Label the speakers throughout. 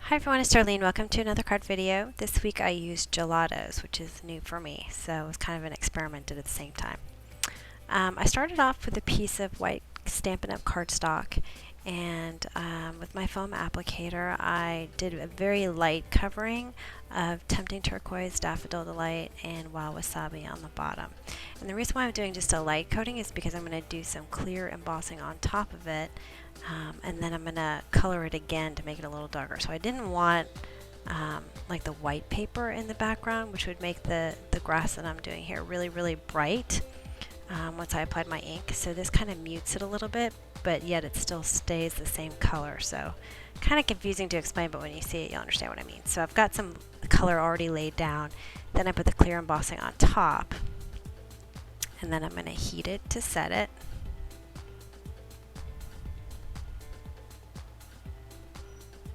Speaker 1: Hi everyone, it's Darlene. Welcome to another card video. This week I used gelatos, which is new for me, so it was kind of an experiment at the same time. I started off with a piece of white Stampin' Up! Cardstock, and with my foam applicator I did a very light covering of Tempting Turquoise, Daffodil Delight, and Wild Wasabi on the bottom. And the reason why I'm doing just a light coating is because I'm going to do some clear embossing on top of it, and then I'm going to color it again to make it a little darker. So I didn't want like the white paper in the background, which would make the grass that I'm doing here really, really bright once I applied my ink. So this kind of mutes it a little bit, but yet it still stays the same color. So kind of confusing to explain, but when you see it, you'll understand what I mean. So I've got some color already laid down. Then I put the clear embossing on top, and then I'm going to heat it to set it.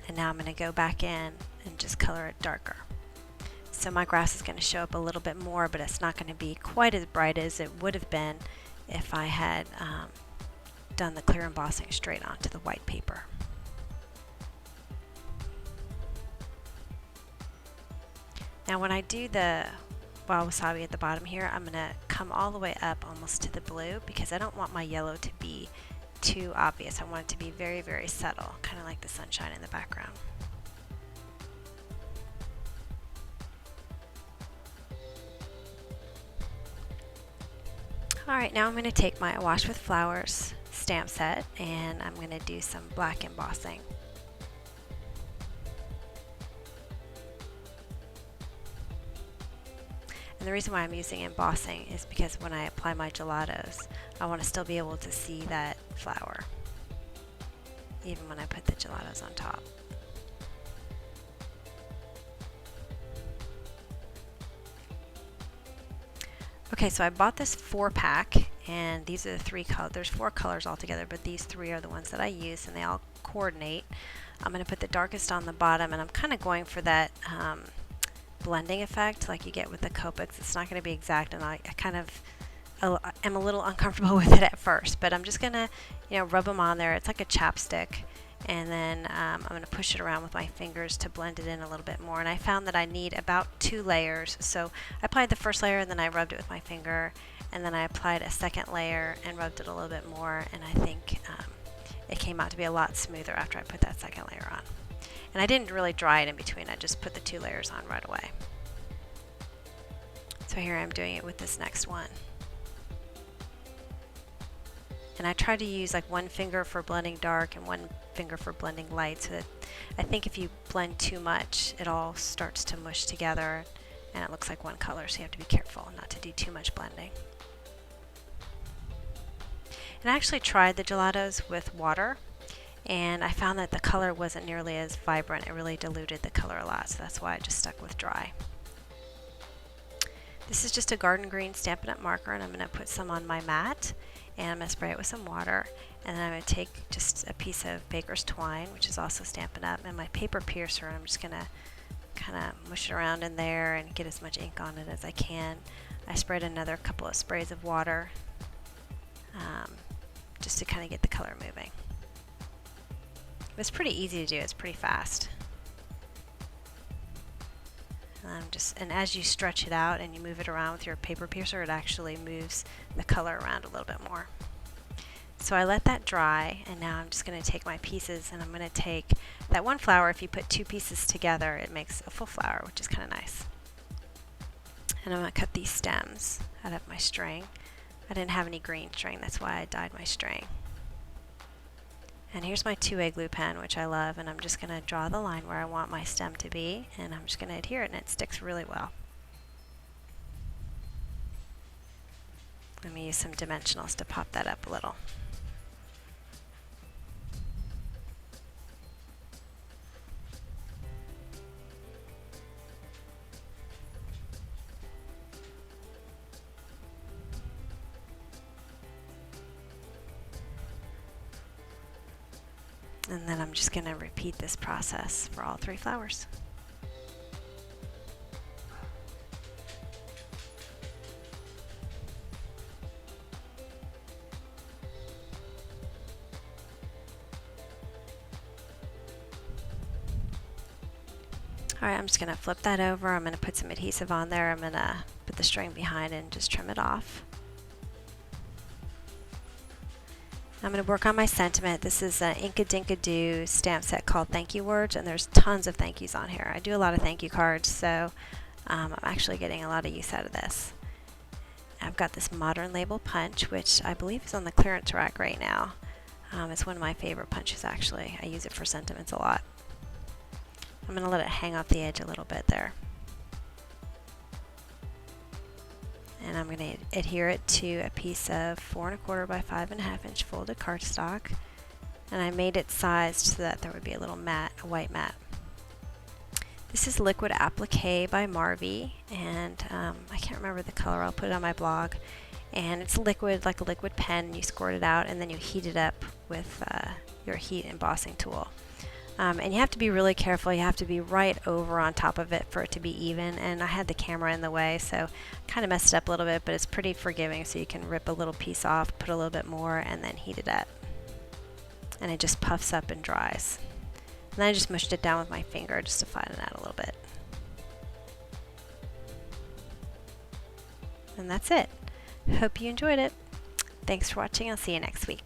Speaker 1: And now I'm going to go back in and just color it darker. So my grass is going to show up a little bit more, but it's not going to be quite as bright as it would have been if I had done the clear embossing straight onto the white paper. Now when I do the Wild Wasabi at the bottom here, I'm going to come all the way up almost to the blue because I don't want my yellow to be too obvious. I want it to be very, very subtle, kind of like the sunshine in the background. Alright, now I'm going to take my Wash with Flowers stamp set and I'm going to do some black embossing. And the reason why I'm using embossing is because when I apply my gelatos, I want to still be able to see that flower, even when I put the gelatos on top. Okay, so I bought this 4-pack, and these are the 3 colors. There's 4 colors altogether, but these 3 are the ones that I use, and they all coordinate. I'm going to put the darkest on the bottom, and I'm kind of going for that blending effect like you get with the Copics. It's not going to be exact, and I kind of am a little uncomfortable with it at first, but I'm just going to, rub them on there. It's like a chapstick, and then I'm going to push it around with my fingers to blend it in a little bit more. And I found that I need about 2 layers. So I applied the first layer, and then I rubbed it with my finger, and then I applied a second layer and rubbed it a little bit more, and I think it came out to be a lot smoother after I put that second layer on. And I didn't really dry it in between, I just put the 2 layers on right away. So here I'm doing it with this next one. And I try to use like 1 finger for blending dark and 1 finger for blending light, so that I think if you blend too much, it all starts to mush together and it looks like one color, so you have to be careful not to do too much blending. And I actually tried the gelatos with water, and I found that the color wasn't nearly as vibrant. It really diluted the color a lot, so that's why I just stuck with dry. This is just a garden green Stampin' Up! Marker, and I'm going to put some on my mat, and I'm going to spray it with some water, and then I'm going to take just a piece of baker's twine, which is also Stampin' Up!, and my paper piercer, and I'm just going to kind of mush it around in there and get as much ink on it as I can. I sprayed another couple of sprays of water just to kind of get the color moving. It's pretty easy to do, it's pretty fast. And as you stretch it out and you move it around with your paper piercer, it actually moves the color around a little bit more. So I let that dry, and now I'm just going to take my pieces, and I'm going to take that one flower. If you put 2 pieces together, it makes a full flower, which is kind of nice. And I'm going to cut these stems out of my string. I didn't have any green string, that's why I dyed my string. And here's my 2A glue pen, which I love, and I'm just going to draw the line where I want my stem to be, and I'm just going to adhere it, and it sticks really well. Let me use some dimensionals to pop that up a little. And then I'm just going to repeat this process for all 3 flowers. Alright, I'm just going to flip that over. I'm going to put some adhesive on there. I'm going to put the string behind and just trim it off. I'm going to work on my sentiment. This is an Inkadinkado stamp set called Thank You Words, and there's tons of thank yous on here. I do a lot of thank you cards, so I'm actually getting a lot of use out of this. I've got this modern label punch, which I believe is on the clearance rack right now. It's one of my favorite punches, actually. I use it for sentiments a lot. I'm going to let it hang off the edge a little bit there. And I'm going to adhere it to a piece of 4 1/4 by 5 1/2 inch folded cardstock. And I made it sized so that there would be a little mat, a white mat. This is liquid applique by Marvy, and I can't remember the color. I'll put it on my blog. And it's liquid, like a liquid pen. You squirt it out and then you heat it up with your heat embossing tool. And you have to be really careful. You have to be right over on top of it for it to be even. And I had the camera in the way, so kind of messed it up a little bit, but it's pretty forgiving. So you can rip a little piece off, put a little bit more, and then heat it up. And it just puffs up and dries. And then I just mushed it down with my finger just to flatten it out a little bit. And that's it. Hope you enjoyed it. Thanks for watching. I'll see you next week.